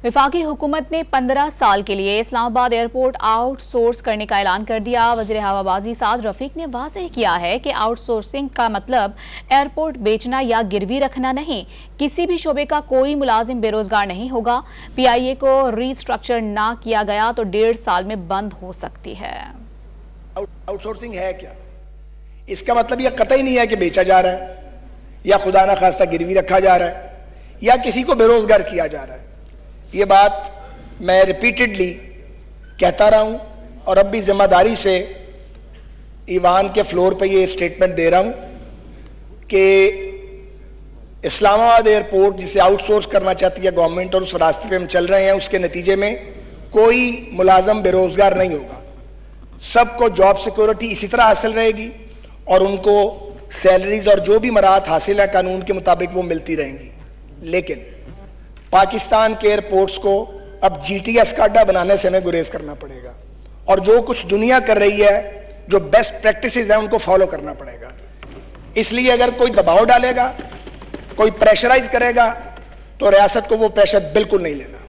वफाकी हुकूमत ने 15 साल के लिए इस्लामाबाद एयरपोर्ट आउटसोर्स करने का ऐलान कर दिया। वज़ीर हवाबाजी साद रफीक ने वाज़ेह किया है कि आउटसोर्सिंग का मतलब एयरपोर्ट बेचना या गिरवी रखना नहीं। किसी भी शोबे का कोई मुलाजिम बेरोजगार नहीं होगा। PIA को रीस्ट्रक्चर ना किया गया तो 1.5 साल में बंद हो सकती है। आउटसोर्सिंग है क्या? इसका मतलब यह कतई नहीं है कि बेचा जा रहा है या खुदा ना खास्ता गिरवी रखा जा रहा है या किसी को बेरोजगार किया जा रहा है। ये बात मैं रिपीटेडली कहता रहा हूं और अब भी जिम्मेदारी से ईवान के फ्लोर पे ये स्टेटमेंट दे रहा हूं कि इस्लामाबाद एयरपोर्ट जिसे आउटसोर्स करना चाहती है गवर्नमेंट और उस रास्ते पे हम चल रहे हैं, उसके नतीजे में कोई मुलाजम बेरोजगार नहीं होगा। सबको जॉब सिक्योरिटी इसी तरह हासिल रहेगी और उनको सैलरीज और जो भी मराहत हासिल है कानून के मुताबिक वो मिलती रहेंगी। लेकिन पाकिस्तान के एयरपोर्ट्स को अब GTS का अड्डा बनाने से हमें गुरेज करना पड़ेगा और जो कुछ दुनिया कर रही है, जो बेस्ट प्रैक्टिसेस हैं, उनको फॉलो करना पड़ेगा। इसलिए अगर कोई दबाव डालेगा, कोई प्रेशराइज करेगा, तो रियासत को वो प्रेशर बिल्कुल नहीं लेना।